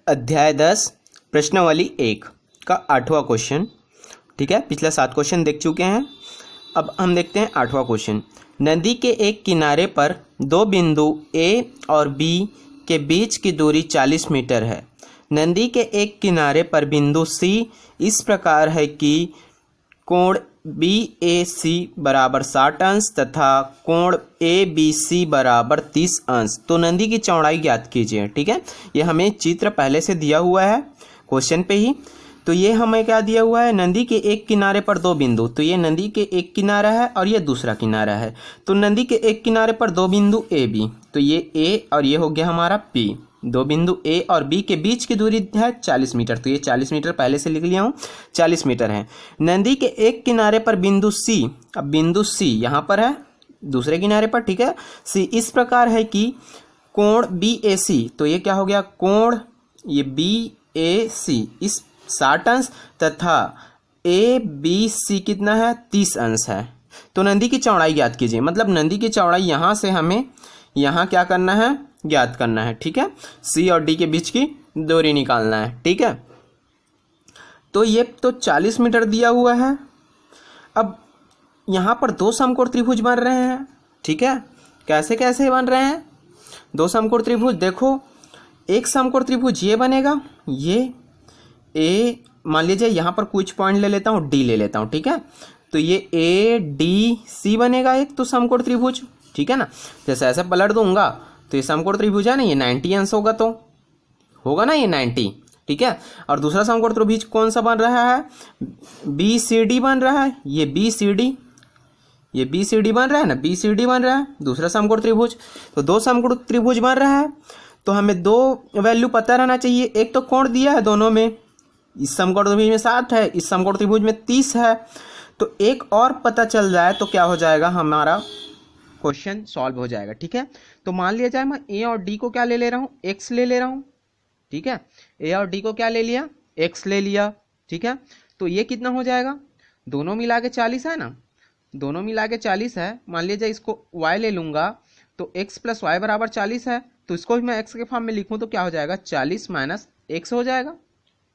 अध्याय 10 प्रश्नावली 1 का 8वां क्वेश्चन। ठीक है, पिछला 7 क्वेश्चन देख चुके हैं। अब हम देखते हैं 8वां क्वेश्चन। नदी के एक किनारे पर दो बिंदु ए और बी के बीच की दूरी 40 मीटर है। नदी के एक किनारे पर बिंदु सी इस प्रकार है कि कोण बी ए सी बराबर 60 अंश तथा कोण ए बी सी बराबर 30 अंश। तो नदी की चौड़ाई ज्ञात कीजिए। ठीक है, ये हमें चित्र पहले से दिया हुआ है क्वेश्चन पे ही। तो ये हमें क्या दिया हुआ है, नदी के एक किनारे पर दो बिंदु। तो ये नदी के एक किनारा है और ये दूसरा किनारा है। तो नदी के एक किनारे पर दो बिंदु ए बी, तो ये ए और ये हो गया हमारा पी। दो बिंदु ए और बी के बीच की दूरी है 40 मीटर। तो ये 40 मीटर पहले से लिख लिया हूँ, 40 मीटर है। नदी के एक किनारे पर बिंदु सी, अब बिंदु सी यहाँ पर है दूसरे किनारे पर। ठीक है, सी इस प्रकार है कि कोण बी ए सी, तो ये क्या हो गया, कोण ये बी ए सी इस 60 अंश तथा ए बी सी कितना है 30 अंश है। तो नदी की चौड़ाई ज्ञात कीजिए। मतलब नदी की चौड़ाई यहाँ से हमें यहाँ क्या करना है, ज्ञात करना है। ठीक है, सी और डी के बीच की दूरी निकालना है। ठीक है, तो ये तो 40 मीटर दिया हुआ है। अब यहाँ पर दो समकोण त्रिभुज बन रहे हैं। ठीक है, कैसे कैसे बन रहे हैं दो समकोण त्रिभुज, देखो एक समकोण त्रिभुज ये बनेगा, ये ए मान लीजिए यहाँ पर कुछ पॉइंट ले लेता हूँ, डी ले लेता हूँ। ठीक है, तो ये ए डी सी बनेगा एक तो समकोण त्रिभुज। ठीक है ना, जैसे ऐसे पलट दूंगा तो ये समकोण त्रिभुज है ना, ये 90 अंश होगा, तो होगा ना ये 90। ठीक है, और दूसरा समकोण त्रिभुज कौन सा बन रहा है, बी सी डी बन रहा है। ये बी सी डी, ये बी सी डी बन रहा है ना, बी सी डी बन रहा है दूसरा समकोण त्रिभुज। तो दो समकोण त्रिभुज बन रहा है, तो हमें दो वैल्यू पता रहना चाहिए। एक तो कोण दिया है दोनों में, इस समकोण त्रिभुज में 60 है, इस समकोण त्रिभुज में 30 है। तो एक और पता चल जाए तो क्या हो जाएगा, हमारा क्वेश्चन सॉल्व हो जाएगा। ठीक है, तो मान लिया जाए मैं ए और डी को क्या ले रहा हूँ, एक्स ले रहा हूँ। ठीक है, ए और डी को क्या ले लिया, एक्स ले लिया। ठीक है, तो ये कितना हो जाएगा, दोनों मिला के 40 है ना, दोनों मिला के 40 है। मान लिया जाए इसको y ले लूंगा तो x प्लस वाई बराबर 40 है। तो इसको भी मैं x के फॉर्म में लिखूँ तो क्या हो जाएगा, 40 माइनस x हो जाएगा।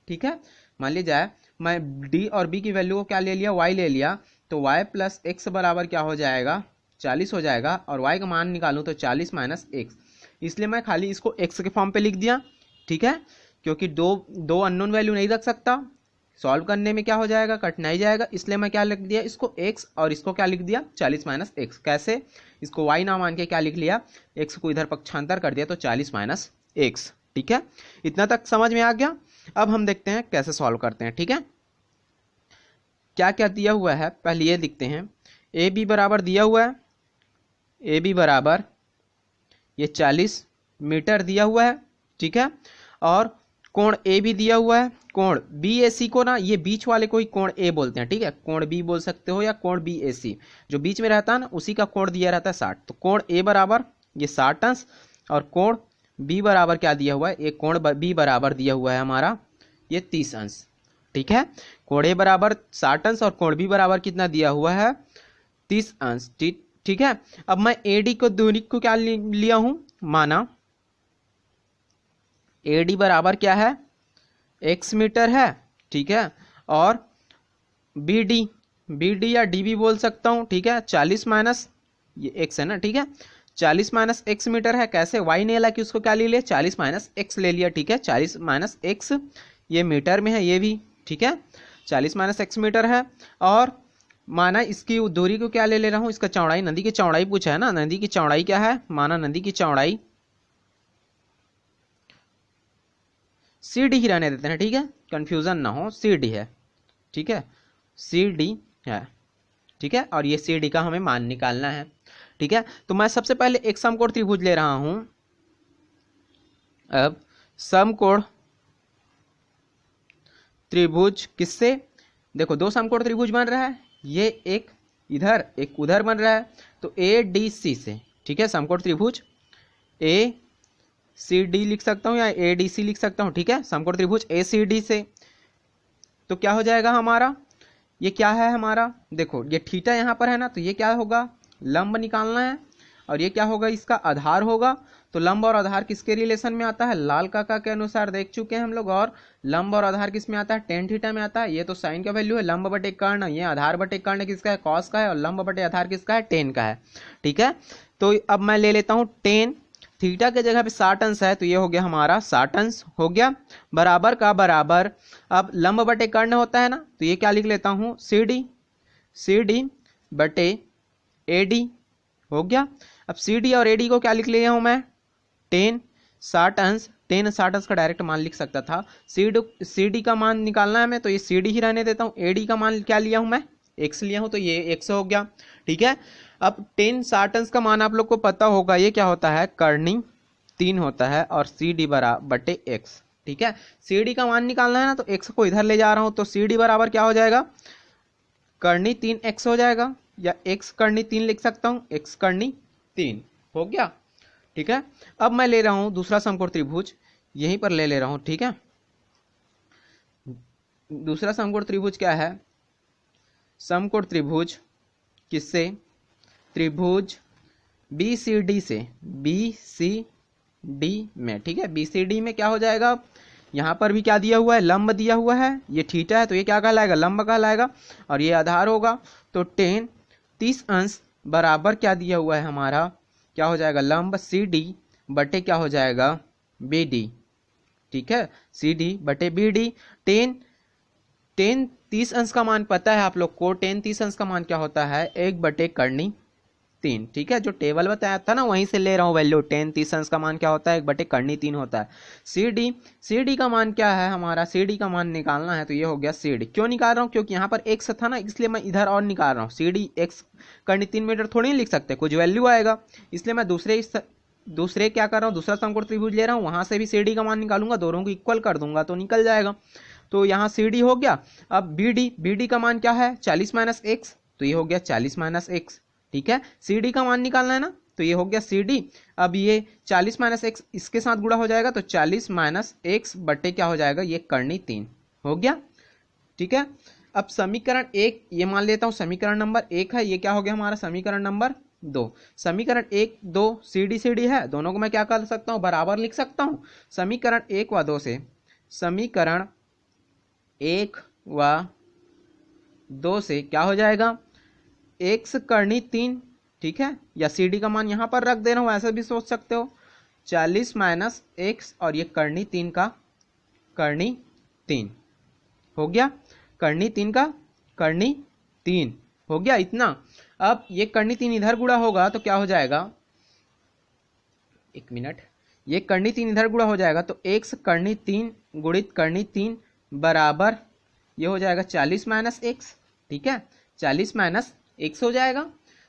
ठीक है, मान लिया जाए मैं d और b की वैल्यू को क्या ले लिया, y ले लिया, तो y प्लस एक्स बराबर क्या हो जाएगा, 40 हो जाएगा। और y का मान निकालूं तो 40 माइनस एक्स, इसलिए मैं खाली इसको x के फॉर्म पे लिख दिया। ठीक है, क्योंकि दो अननोन वैल्यू नहीं रख सकता, सॉल्व करने में क्या हो जाएगा, कठिनाई जाएगा, इसलिए मैं क्या लिख दिया, इसको x और इसको क्या लिख दिया 40 माइनस एक्स। कैसे, इसको y ना मान के क्या लिख लिया, x को इधर पक्षांतर कर दिया तो 40 माइनस एक्स। ठीक है, इतना तक समझ में आ गया। अब हम देखते हैं कैसे सॉल्व करते हैं। ठीक है, क्या क्या दिया हुआ है पहले ये लिखते हैं। ए बी बराबर दिया हुआ है, ए बी बराबर ये 40 मीटर दिया हुआ है। ठीक है, और कोण ए भी दिया हुआ है। कोण बी ए सी को ना, ये बीच वाले को ही कोण ए बोलते हैं। ठीक है, कोण बी बोल सकते हो या कोण बी ए सी, जो बीच में रहता है ना उसी का कोण दिया रहता है 60। तो कोण ए बराबर ये 60 अंश और कोण बी बराबर क्या दिया हुआ है, एक कोण बी बराबर दिया हुआ है हमारा ये 30 अंश। ठीक है, कोण ए बराबर 60 अंश और कोण बी बराबर कितना दिया हुआ है 30 अंश। ठीक है, अब मैं ए डी को दूरी को क्या लिया हूं, माना ए डी बराबर क्या है, x मीटर है। ठीक है, और बी डी या डी भी बोल सकता हूं। ठीक है, 40 माइनस ये x है ना। ठीक है, 40 माइनस एक्स मीटर है। कैसे, y ने ला कि उसको क्या ले लिया, 40 माइनस एक्स ले लिया। ठीक है, 40 माइनस एक्स ये मीटर में है ये भी। ठीक है, 40 माइनस एक्स मीटर है। और माना इसकी दूरी को क्या ले रहा हूँ, इसका चौड़ाई, नदी की चौड़ाई पूछा है ना, नदी की चौड़ाई क्या है, माना नदी की चौड़ाई सी डी ही रहने देते हैं। ठीक है, कंफ्यूजन ना हो, सी डी है। ठीक है, सी डी है। ठीक है, और ये सी डी का हमें मान निकालना है। ठीक है, तो मैं सबसे पहले एक समकोण त्रिभुज ले रहा हूं। अब समकोण त्रिभुज किससे, देखो दो समकोण त्रिभुज बन रहा है, ये एक इधर एक उधर बन रहा है, तो ए डी सी से। ठीक है, समकोण त्रिभुज ए सी डी लिख सकता हूं या ए डी सी लिख सकता हूं। ठीक है, समकोण त्रिभुज ए सी डी से तो क्या हो जाएगा हमारा, ये क्या है हमारा, देखो ये थीटा यहाँ पर है ना, तो ये क्या होगा, लंब निकालना है, और ये क्या होगा, इसका आधार होगा। तो लंब और आधार किसके रिलेशन में आता है, लाल काका के अनुसार देख चुके हैं हम लोग। और लंब और आधार किस में आता है, टेन थीटा में आता है। ये तो साइन का वैल्यू है, लंब बटे कर्ण, ये आधार बटे कर्ण किसका है, कॉस का है, और लंब बटे आधार किसका है, टेन का है। ठीक है, तो अब मैं ले लेता हूँ टेन, थीटा के जगह पे 60 अंश है तो ये हो गया हमारा 60 अंश हो गया, बराबर का बराबर। अब लंब बटे कर्ण होता है ना, तो ये क्या लिख लेता हूँ, सी डी बटे ए डी हो गया। अब सी डी और ए डी को क्या लिख लिया हूँ मैं, 10 60 अंश, 10 60 अंश का डायरेक्ट मान लिख सकता था। सी डी का मान निकालना है मैं, तो ये सी डी ही रहने देता हूँ। ए डी का मान क्या लिया हूँ मैं, एक्स लिया हूँ, तो ये एक्स हो गया। ठीक है, अब 10 60 अंश का मान आप लोग को पता होगा, ये क्या होता है, कर्णी 3 होता है, और सी डी बराबर बटे एक्स। ठीक है, सी डी का मान निकालना है ना, तो एक्स को इधर ले जा रहा हूँ, तो सी डी बराबर क्या हो जाएगा, कर्णी 3 एक्स हो जाएगा, या एक्स कर्णी 3 लिख सकता हूँ, एक्स कर्णी 3 हो गया। ठीक है, अब मैं ले रहा हूँ दूसरा समकोण त्रिभुज, यहीं पर ले रहा हूँ। ठीक है, दूसरा समकोण त्रिभुज क्या है, समकोण त्रिभुज किससे, त्रिभुज बी सी डी से, बी सी डी में। ठीक है, बी सी डी में क्या हो जाएगा, यहाँ पर भी क्या दिया हुआ है, लंब दिया हुआ है, ये थीटा है तो ये क्या कहलाएगा, लंब कहलाएगा, और ये आधार होगा। तो 10 30 अंश बराबर क्या दिया हुआ है हमारा, क्या हो जाएगा, लंब सी डी बटे क्या हो जाएगा, बी डी। ठीक है, सी डी बटे बी डी। 10 30 अंश का मान पता है आप लोग को, 10 30 अंश का मान क्या होता है, 1 बटे कर्णी 3। ठीक है, जो टेबल बताया था ना वहीं से ले रहा हूँ वैल्यू, 10 30 अंश का मान क्या होता है, 1 बटे कर्णी 3 होता है। सी डी का मान क्या है हमारा, सी डी का मान निकालना है, तो ये हो गया सी डी। क्यों निकाल रहा हूँ, क्योंकि यहाँ पर एक्स था ना, इसलिए मैं इधर और निकाल रहा हूँ। सी डी एक्स कर्णी 3 मीटर थोड़ी नहीं लिख सकते, कुछ वैल्यू आएगा, इसलिए मैं दूसरे क्या कर रहा हूँ, दूसरा समकोण त्रिभुज ले रहा हूँ, वहां से भी सी डी का मान निकालूंगा, दोनों को इक्वल कर दूंगा तो निकल जाएगा। तो यहाँ सी डी हो गया। अब बी डी का मान क्या है, 40 माइनस एक्स, तो ये हो गया 40 माइनस एक्स। ठीक है, सी डी का मान निकालना है ना, तो ये हो गया सी डी। अब ये 40 माइनस एक्स इसके साथ गुणा हो जाएगा, तो 40 माइनस एक्स बटे क्या हो जाएगा, ये कर्णी 3 हो गया। ठीक है, अब समीकरण 1 ये मान लेता हूँ समीकरण नंबर 1 है, ये क्या हो गया हमारा समीकरण नंबर 2। समीकरण 1 2 सी डी है, दोनों को मैं क्या कर सकता हूँ, बराबर लिख सकता हूँ। समीकरण 1 व 2 से, समीकरण 1 व 2 से क्या हो जाएगा, एक्स कर्णी 3। ठीक है, या सी डी का मान यहां पर रख दे रहा हूं, ऐसे भी सोच सकते हो, 40 माइनस एक्स, और ये कर्णी 3 का कर्णी 3 हो गया, कर्णी 3 का कर्णी 3 हो गया इतना। अब ये कर्णी 3 इधर गुणा होगा तो क्या हो जाएगा, 1 मिनट, ये कर्णी 3 इधर गुणा हो जाएगा, तो एक्स कर्णी 3 गुणित कर्णी 3 बराबर ये हो जाएगा 40 माइनस एक्स। ठीक है, 40 माइनस एक्स हो जाएगा,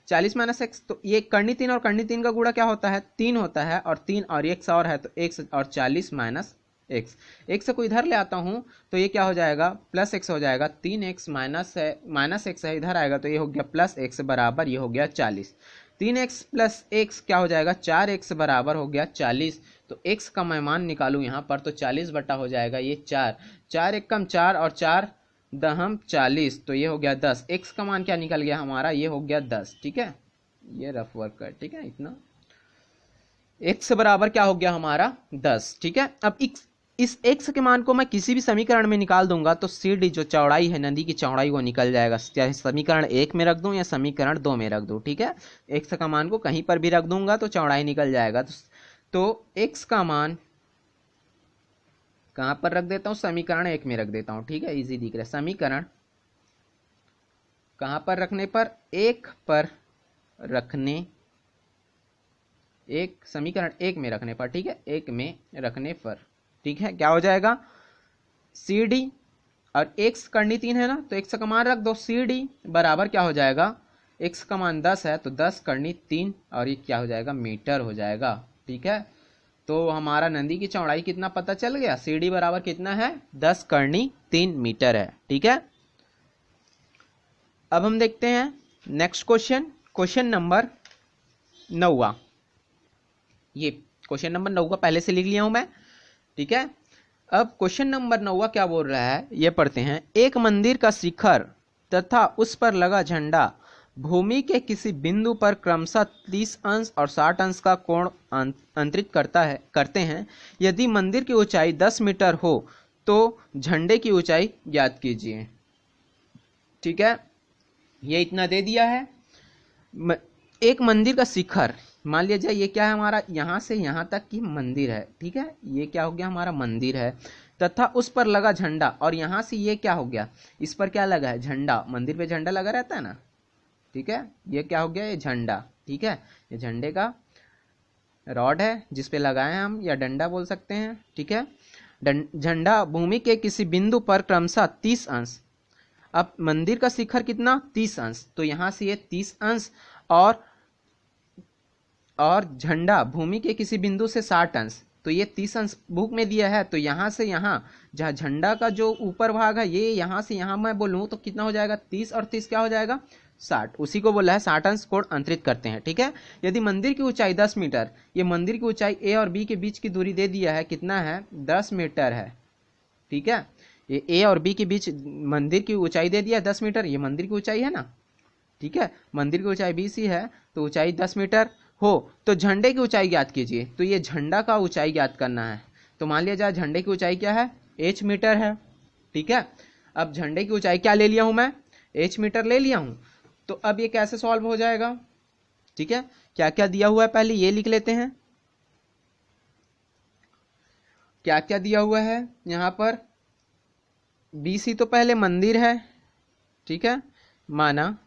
40 माइनस एक्स, तो ये कर्णी 3 और कर्णी 3 का गुणा क्या होता है, 3 होता है, और 3 और एक्स और है, तो एक्स और 40 माइनस एक्स। एक्स को इधर ले आता हूँ तो ये क्या हो जाएगा, प्लस एक्स हो जाएगा, 3x माइनस एक्स है इधर आएगा, तो ये हो गया प्लस एक्स बराबर ये हो गया 40। 3x प्लस एक्स क्या हो जाएगा, 4x बराबर हो गया 40। तो x का मैं मान निकालूँ यहाँ पर, तो 40 बटा हो जाएगा ये 4 एक कम 4 और 4 दहम 40, तो ये हो गया 10। x का मान क्या निकल गया हमारा, ये हो गया 10। ठीक है, ये रफ वर्क कर, ठीक है इतना, x बराबर क्या हो गया हमारा 10। ठीक है, अब इस x के मान को मैं किसी भी समीकरण में निकाल दूंगा तो सी डी जो चौड़ाई है, नदी की चौड़ाई, वो निकल जाएगा, चाहे समीकरण 1 में रख दूं या समीकरण 2 में रख दूं। ठीक है, x का मान को कहीं पर भी रख दूंगा तो चौड़ाई निकल जाएगा। तो x का मान कहां पर रख देता हूं, समीकरण 1 में रख देता हूं। ठीक है, इजी दिख रहा है, समीकरण कहां पर रखने पर, 1 पर रखने, समीकरण 1 में रखने पर। ठीक है, 1 में रखने पर, ठीक है, क्या हो जाएगा, सी डी और x कर्णी 3 है ना, तो x का मान रख दो, सी डी बराबर क्या हो जाएगा, x का मान 10 है, तो 10 कर्णी 3, और ये क्या हो जाएगा, मीटर हो जाएगा। ठीक है, तो हमारा नदी की चौड़ाई कितना पता चल गया, सी डी बराबर कितना है, 10 कर्णी 3 मीटर है। ठीक है, अब हम देखते हैं नेक्स्ट क्वेश्चन, क्वेश्चन नंबर 9। ये क्वेश्चन नंबर 9 पहले से लिख लिया हूं मैं। ठीक है, अब क्वेश्चन नंबर 9 क्या बोल रहा है, ये पढ़ते हैं। एक मंदिर का शिखर तथा उस पर लगा झंडा भूमि के किसी बिंदु पर क्रमशः 30 अंश और 60 अंश का कोण अंतरित करते हैं। यदि मंदिर की ऊंचाई 10 मीटर हो तो झंडे की ऊंचाई ज्ञात कीजिए। ठीक है, ये इतना दे दिया है। एक मंदिर का शिखर मान लिया जाए, ये क्या है हमारा, यहाँ से यहाँ तक की मंदिर है। ठीक है, ये क्या हो गया हमारा मंदिर है, तथा उस पर लगा झंडा, और यहाँ से ये क्या हो गया, इस पर क्या लगा है, झंडा। मंदिर पे झंडा लगा रहता है ना। ठीक है, ये क्या हो गया, ये झंडा। ठीक है, ये झंडे का रॉड है जिस पे लगाए हम, या डंडा बोल सकते हैं। ठीक है, झंडा भूमि के किसी बिंदु पर क्रमशः 30 अंश। अब मंदिर का शिखर कितना, 30 अंश, तो यहाँ से ये 30 अंश, और झंडा भूमि के किसी बिंदु से 60 अंश, तो ये 30 अंश बुक में दिया है। तो यहाँ से यहाँ, जहाँ झंडा का जो ऊपर भाग है, ये यहाँ से यहाँ मैं बोलूँ तो कितना हो जाएगा, 30 और 30 क्या हो जाएगा, 60। उसी को बोला है 60 अंश कोण अंतरित करते हैं। ठीक है, यदि मंदिर की ऊंचाई 10 मीटर, ये मंदिर की ऊंचाई ए और बी के बीच की दूरी दे दिया है, कितना है, 10 मीटर है। ठीक है, ये ए और बी के बीच मंदिर की ऊंचाई दे दिया है 10 मीटर, ये मंदिर की ऊंचाई है ना। ठीक है, मंदिर की ऊंचाई 20 ही है, तो ऊंचाई 10 मीटर हो तो झंडे की ऊंचाई ज्ञात कीजिए। तो ये झंडा का ऊंचाई ज्ञात करना है। तो मान लिया जाए झंडे की ऊंचाई क्या है, h मीटर है। ठीक है, अब झंडे की ऊंचाई क्या ले लिया हूं मैं, h मीटर ले लिया हूं। तो अब ये कैसे सॉल्व हो जाएगा। ठीक है, क्या क्या दिया हुआ है पहले ये लिख लेते हैं। क्या क्या दिया हुआ है यहां पर, BC तो पहले मंदिर है। ठीक है, माना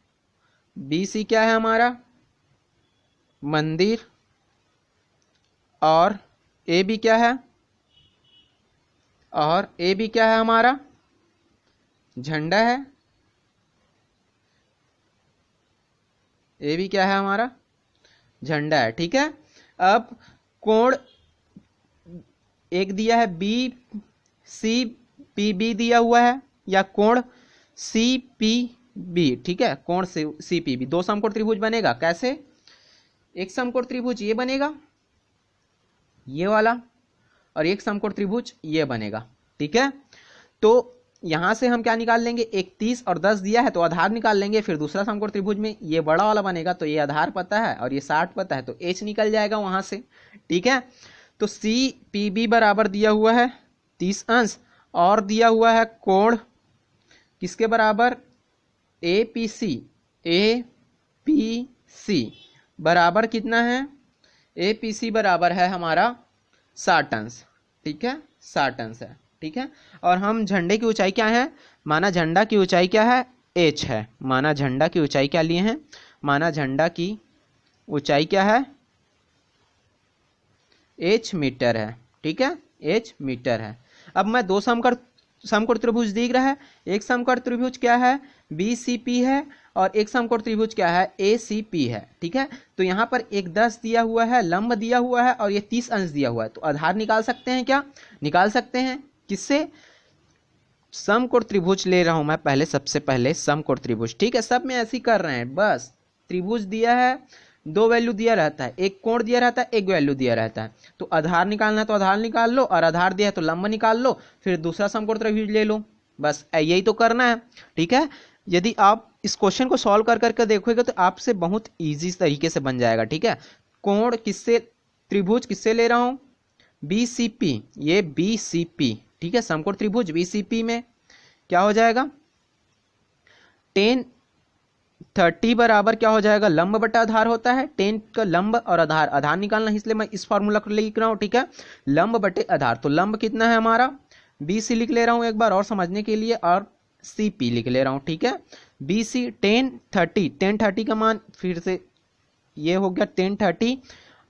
BC क्या है हमारा, मंदिर, और AB क्या है, और AB क्या है हमारा, झंडा है। AB क्या है हमारा, झंडा है। ठीक है, अब कोण एक दिया है BCPB दिया हुआ है, या कोण CPB। ठीक है, कोण CPB, दो समकोण त्रिभुज बनेगा। कैसे, एक समकोण त्रिभुज ये बनेगा, ये वाला, और एक समकोण त्रिभुज ये बनेगा। ठीक है, तो यहां से हम क्या निकाल लेंगे, एक 30 और 10 दिया है तो आधार निकाल लेंगे। फिर दूसरा समकोण त्रिभुज में ये बड़ा वाला बनेगा, तो ये आधार पता है और ये 60 पता है, तो h निकल जाएगा वहां से। ठीक है, तो CPB बराबर दिया हुआ है 30 अंश, और दिया हुआ है कोण किसके बराबर, APC बराबर कितना है, APC बराबर है हमारा 60 अंश। ठीक है, 60 अंश है। ठीक है, और हम झंडे की ऊंचाई क्या है, माना झंडा की ऊंचाई क्या है, h है। माना झंडा की ऊंचाई क्या लिए हैं, माना झंडा की ऊंचाई क्या है, h मीटर है। ठीक है, h मीटर है। अब मैं दो समकोण त्रिभुज दिख रहा है, एक समकोण त्रिभुज क्या है, BCP है, और एक समकोण त्रिभुज क्या है, ACP है। ठीक है, तो यहाँ पर एक 10 दिया हुआ है, लंब दिया हुआ है, और ये 30 अंश दिया हुआ है। तो आधार निकाल सकते हैं, क्या निकाल सकते हैं, किससे, समकोण त्रिभुज ले रहा हूं मैं पहले, सबसे पहले समकोण त्रिभुज। ठीक है, सब में ऐसे ही कर रहे हैं, बस त्रिभुज दिया है, दो वैल्यू दिया रहता है, एक कोण दिया रहता है, एक वैल्यू दिया रहता है। तो आधार निकालना है तो आधार निकाल लो, और आधार दिया है तो लंब निकाल लो, फिर दूसरा समकोण त्रिभुज ले लो, बस यही तो करना है। ठीक है, यदि आप इस क्वेश्चन को सॉल्व कर करके देखोगे तो आपसे बहुत इजी तरीके से बन जाएगा। ठीक है, कोण किससे, त्रिभुज किससे ले रहा हूं, BCP, ये BCP। ठीक है, समकोण त्रिभुज BCP में क्या हो जाएगा, 10 30 बराबर क्या हो जाएगा, लंब बटा आधार होता है, 10 का लंब और आधार निकालना है, इसलिए मैं इस फॉर्मूला को लिख रहा हूं। ठीक है, लंब बटे आधार, तो लंब कितना है हमारा, BC लिख ले रहा हूं एक बार और समझने के लिए, और CP लिख ले रहा हूं। ठीक है, BC 10 30 का मान फिर से ये हो गया 10 30,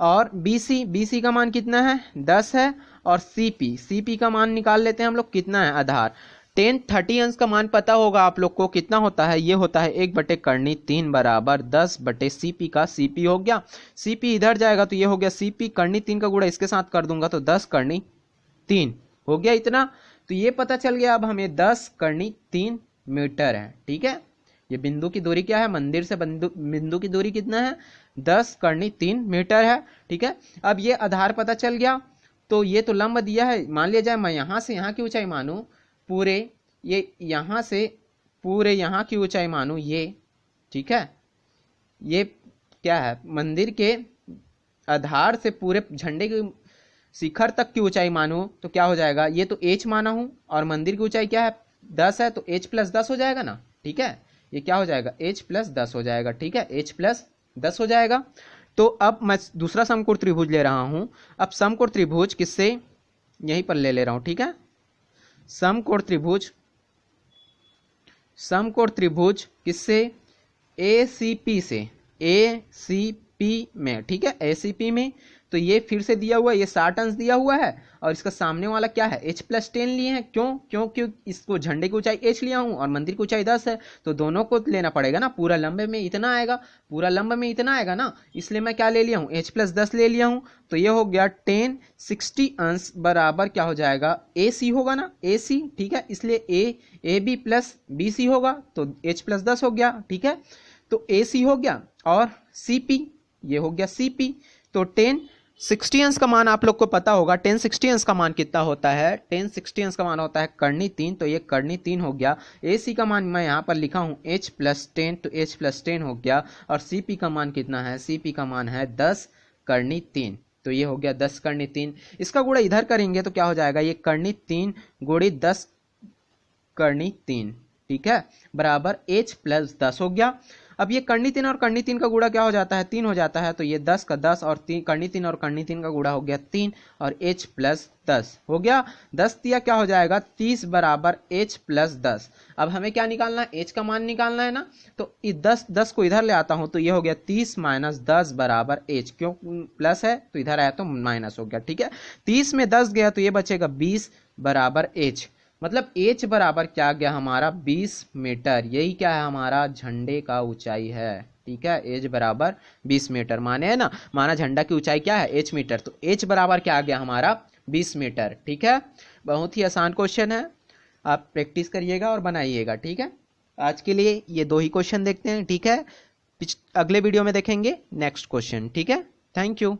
और BC का मान कितना है, 10 है, और CP का मान निकाल लेते हैं हम लोग, कितना है, आधार। 10 30 अंश का मान पता होगा आप लोग को, कितना होता है, ये होता है 1/3 बराबर 10/CP का CP हो गया। CP इधर जाएगा तो ये हो गया CP, 3 का गुणा इसके साथ कर दूंगा तो 10/3 हो गया इतना। तो ये पता चल गया अब हमें 10/3 मीटर है। ठीक है, ये बिंदु की दूरी क्या है, मंदिर से बिंदु की दूरी कितना है, 10/3 मीटर है। ठीक है, अब ये आधार पता चल गया, तो ये तो लंब दिया है, मान लिया जाए मैं यहाँ से यहाँ की ऊंचाई मानूं, पूरे ये यहाँ से पूरे यहाँ की ऊंचाई मानूं ये। ठीक है, ये क्या है, मंदिर के आधार से पूरे झंडे के शिखर तक की ऊंचाई मानो तो क्या हो जाएगा, ये तो h माना हूं और मंदिर की ऊंचाई क्या है 10 है, तो h प्लस 10 हो जाएगा ना। ठीक है, ये क्या हो जाएगा h प्लस 10 हो जाएगा। ठीक है, h प्लस 10 हो जाएगा। तो अब मैं दूसरा समकोण त्रिभुज ले रहा हूं। अब समकोण त्रिभुज किससे, यहीं पर ले रहा हूं। ठीक है, समकोण त्रिभुज किससे, ACP से, ACP में। ठीक है, ACP में। तो ये फिर से दिया हुआ है, ये 60 अंश दिया हुआ है और इसका सामने वाला क्या है h प्लस 10 लिए हैं। क्यों इसको झंडे की ऊंचाई h लिया हूं और मंदिर की ऊंचाई 10 है, तो दोनों को लेना पड़ेगा ना। पूरा लंबे में इतना आएगा, ना, इसलिए मैं क्या ले लिया हूं, h प्लस 10 ले लिया हूं। तो ये हो गया 10 60 अंश बराबर क्या हो जाएगा, AC होगा ना, AC। ठीक है, इसलिए AB प्लस BC होगा, तो h प्लस 10 हो गया। ठीक है, तो AC हो गया और CP, ये हो गया CP। तो 10 60 अंश का मान आप लोग को पता होगा, 10 60 अंश का मान कितना होता है, 10 60 अंश का मान होता है कर्णी 3, तो ये कर्णी 3 हो गया। AC का मान मैं यहाँ पर लिखा हूँ h प्लस 10, तो h प्लस 10 हो गया। और CP का मान कितना है, CP का मान है 10 कर्णी 3, तो ये हो गया 10 कर्णी 3। इसका गुणा इधर करेंगे तो क्या हो जाएगा, ये कर्णी 3 गुणी 10 कर्णी 3। ठीक है, बराबर h प्लस 10 हो गया। अब ये कर्णी 3 और कर्णी 3 का गुणा क्या हो जाता है, 3 हो जाता है, तो ये 10 का 10 और कर्णी 3 और कर्णी 3 का गुणा हो गया 3 और h प्लस 10 हो गया। 10 दिया क्या हो जाएगा 30 बराबर h प्लस 10। अब हमें क्या निकालना है, h का मान निकालना है ना। तो 10 को इधर ले आता हूं, तो ये हो गया 30 माइनस 10 बराबर h, क्यों प्लस है तो इधर आया तो माइनस हो गया। ठीक है, 30 में 10 गया तो ये बचेगा 20 बराबर h। मतलब h बराबर क्या गया हमारा 20 मीटर। यही क्या है हमारा झंडे का ऊंचाई है। ठीक है, h बराबर 20 मीटर माने है ना, माना झंडा की ऊंचाई क्या है h मीटर, तो h बराबर क्या आ गया हमारा 20 मीटर। ठीक है, बहुत ही आसान क्वेश्चन है, आप प्रैक्टिस करिएगा और बनाइएगा। ठीक है, आज के लिए ये 2 ही क्वेश्चन देखते हैं। ठीक है, अगले वीडियो में देखेंगे नेक्स्ट क्वेश्चन। ठीक है, थैंक यू।